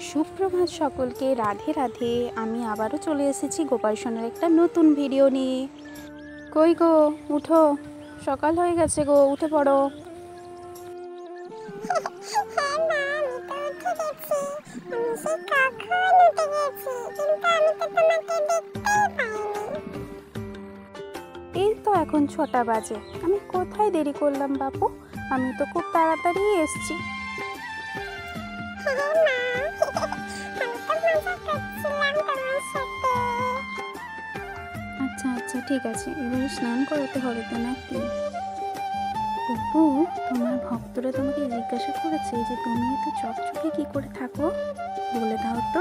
সুপ্রভাত সকলকে, রাধে রাধে। আমি আবারও চলে এসেছি গোপাল সোনার একটা নতুন ভিডিও নিয়ে। কই গো, উঠো, সকাল হয়ে গেছে গো, উঠে পড়ো। এই তো এখন 6টা বাজে, আমি কোথায় দেরি করলাম বাপু? আমি তো খুব তাড়াতাড়ি এসেছি। আচ্ছা আচ্ছা, ঠিক আছে, এবারে স্নান করাতে হবে তো নাকি? অপু, তোমার ভক্তরা তোমাকে জিজ্ঞাসা করেছে যে তুমি এত চকচকে কি করে থাকো, বলে দাও তো।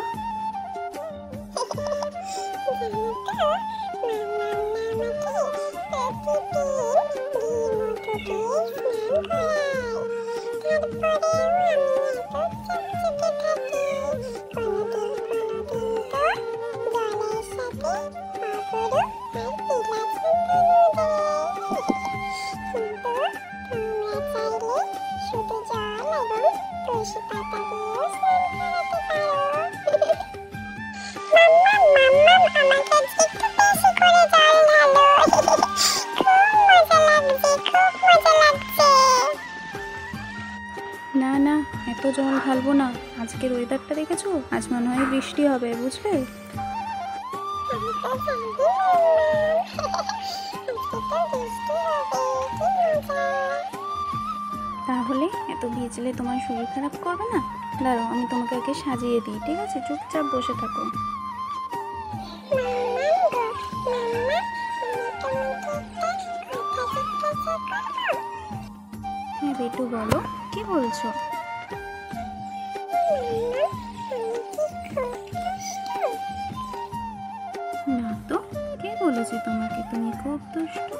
না না, এত জল ঢালবো না। আজকের ওয়েদারটা দেখেছো? আজ মনে হয় বৃষ্টি হবে, বুঝলে? তাহলে এত ভিজলে তোমার শরীর খারাপ করবে না? দাঁড়াও, আমি তোমাকে আগে সাজিয়ে দিই, ঠিক আছে? চুপচাপ বসে থাকো। হ্যাঁ বেটু, বলো, কি বলছো? না তো, কে বলেছে তোমাকে তুমি খুব দুষ্টু?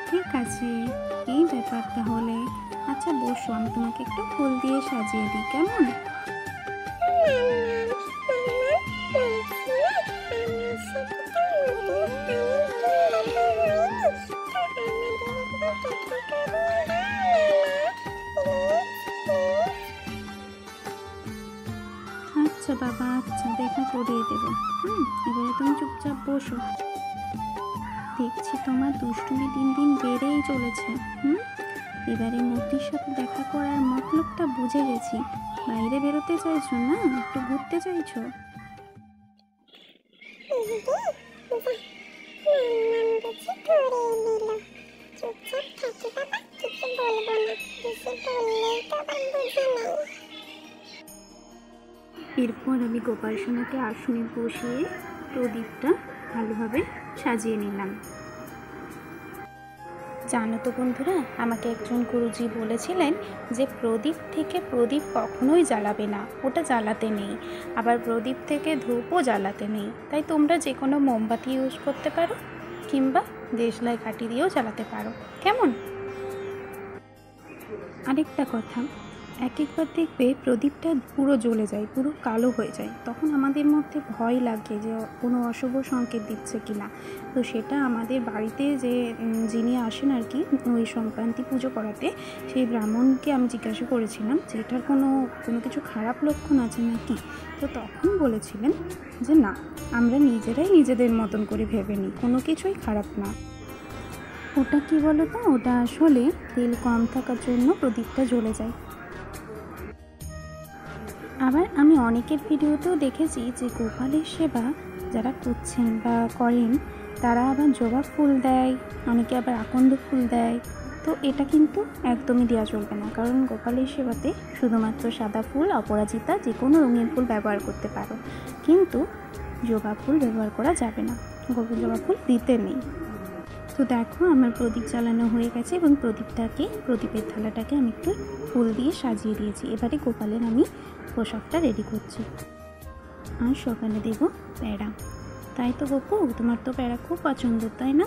ঠিক আছে, এই ব্যাপার তাহলে। আচ্ছা বসো, আমি তোমাকে একটু ফুল দিয়ে সাজিয়ে দিই, কেমন? আচ্ছা বাবা, আচ্ছা, দেখা করিয়ে দেবো। এবারে তুমি চুপচাপ বসো। দেখছি তোমার দুষ্টুমি দিন দিন বেড়েই চলেছে। এবারে মূর্তির সাথে দেখা করার মতলবটা বুঝে গেছি। বাইরে বেরোতে চাইছো না, একটু ঘুরতে চাইছো? এরপর আমি গোপাল সোনাকে আসনে বসিয়ে প্রদীপটা ভালোভাবে সাজিয়ে নিলাম। জানো তো বন্ধুরা, আমাকে একজন গুরুজি বলেছিলেন যে প্রদীপ থেকে প্রদীপ কখনোই জ্বালাবে না, ওটা জ্বালাতে নেই। আবার প্রদীপ থেকে ধূপও জ্বালাতে নেই। তাই তোমরা যে কোনো মোমবাতি ইউজ করতে পারো, কিংবা দেশলাই কাঠি দিয়েও জ্বালাতে পারো, কেমন? আরেকটা কথা, একবার দেখবে প্রদীপটা পুরো জ্বলে যায়, পুরো কালো হয়ে যায়। তখন আমাদের মধ্যে ভয় লাগে যে কোনো অশুভ সংকেত দিচ্ছে কিনা। তো সেটা আমাদের বাড়িতে যে যিনি আসেন আর কি ওই সংক্রান্তি পুজো করাতে, সেই ব্রাহ্মণকে আমি জিজ্ঞাসা করেছিলাম যে এটার কোনো কিছু খারাপ লক্ষণ আছে নাকি। তো তখন বলেছিলেন যে না, আমরা নিজেরাই নিজেদের মতন করে ভেবে নিই, কোনো কিছুই খারাপ না। ওটা কি বলো তো, ওটা আসলে তেল কম থাকার জন্য প্রদীপটা জ্বলে যায়। আবার আমি অনেকের ভিডিওতেও দেখেছি যে গোপালের সেবা যারা করছেন বা করেন তারা আবার জবা ফুল দেয়, অনেকে আবার আকন্দ ফুল দেয়। তো এটা কিন্তু একদমই দেওয়া চলবে না, কারণ গোপালের সেবাতে শুধুমাত্র সাদা ফুল, অপরাজিতা, যে কোনো রঙিন ফুল ব্যবহার করতে পারো, কিন্তু জবা ফুল ব্যবহার করা যাবে না, জবা ফুল দিতে নেই। তো দেখো, আমার প্রদীপ জ্বালানো হয়ে গেছে এবং প্রদীপের থালাটাকে আমি একটু ফুল দিয়ে সাজিয়ে দিয়েছি। এবারে গোপালের আমি পোশাকটা রেডি করছি। আর সকালে দেব প্যাড়া। তাই তো গপু, তোমার তো প্যাড়া খুব পছন্দ, তাই না?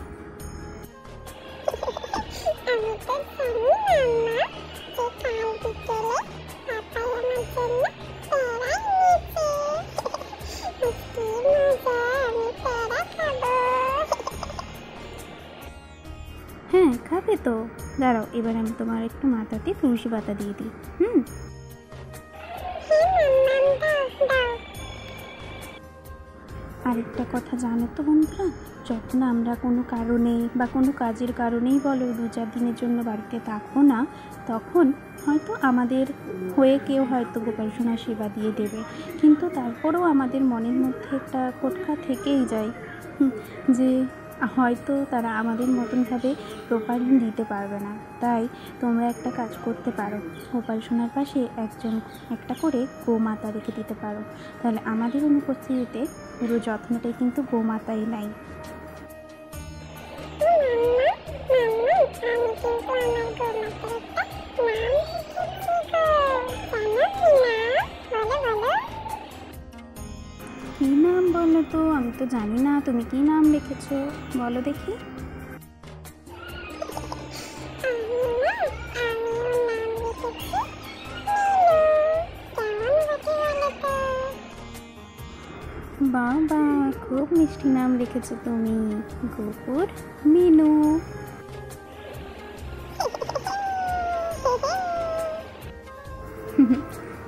হ্যাঁ খাবে তো, দাঁড়াও এবার আমি তোমার একটু মাথাতে তুলসী পাতা দিয়ে দিই। আরেকটা কথা জানো তো বন্ধুরা, যখন আমরা কোনো কারণে বা কোনো কাজের কারণেই বলো 2-4 দিনের জন্য বাড়িতে থাকবো না, তখন হয়তো আমাদের হয়ে কেউ হয়তো গোপাল সোনার সেবা দিয়ে দেবে, কিন্তু তারপরেও আমাদের মনের মধ্যে একটা খটকা থেকেই যায় যে হয়তো তারা আমাদের মতনভাবে প্রপারলি দিতে পারবে না। তাই তোমরা একটা কাজ করতে পারো, গোপাল সোনার পাশে একটা করে গোমাতা রেখে দিতে পারো, তাহলে আমাদের অনুপস্থিতিতে পুরো যত্নটাই কিন্তু গোমাতাই নাই। কী নাম বলো তো? আমি তো জানি না, তুমি কি নাম রেখেছো বলো দেখি। বাবা, খুব মিষ্টি নাম রেখেছো তুমি, গোপুর মিনু।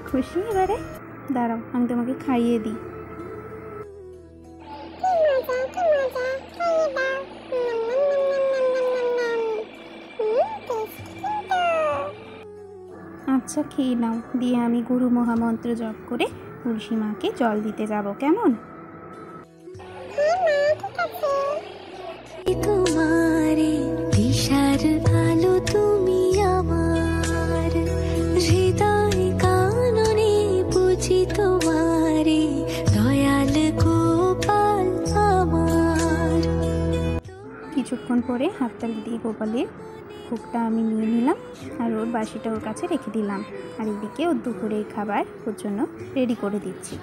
খুশি এবারে? দাঁড়াও আমি তোমাকে খাইয়ে দিই। আচ্ছা খেয়ে নাও, দিয়ে আমি গুরু মহামন্ত্র জপ করে তুলসী মাকে জল দিতে যাব, কেমন? তোমারে দিশার আলো তুমি আমার হৃদয় কাননে বুঝি তোমারে দয়াল গোপাল আমার। কিছুক্ষণ পরে হাততালি দিয়ে গোপালের ভোগটা আমি নিয়ে নিলাম, আর ওর বাসিটা ওর কাছে রেখে দিলাম, আর এদিকে ওর দুপুরের খাবার ওর জন্য রেডি করে দিচ্ছি।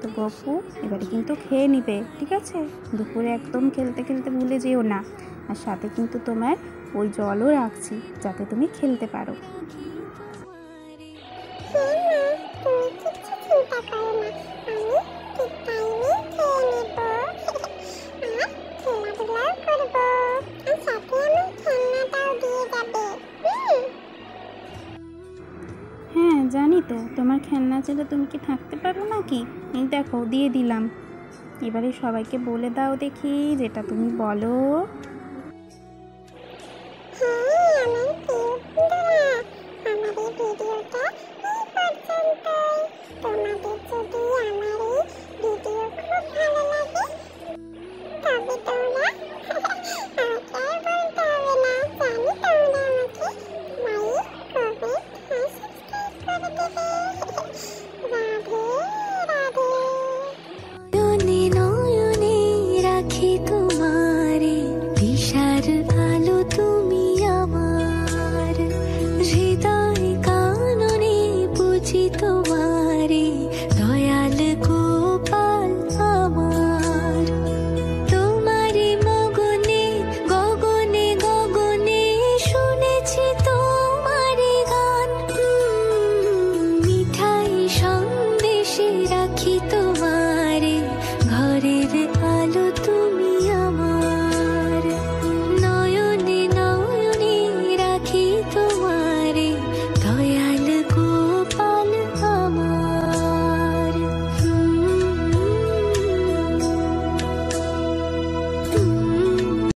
তো গপু এবারে কিন্তু খেয়ে নিবে, ঠিক আছে? দুপুরে একদম খেলতে খেলতে ভুলে যেও না, আর সাথে কিন্তু তোমার ওই জলও রাখছি যাতে তুমি খেলতে পারো। হ্যাঁ জানি তো, তোমার খেলনা ছেড়ে তুমি কি থাকতে পারো নাকি? এই দেখো দিয়ে দিলাম, এবারে সবাইকে বলে দাও দেখি যেটা তুমি বলো।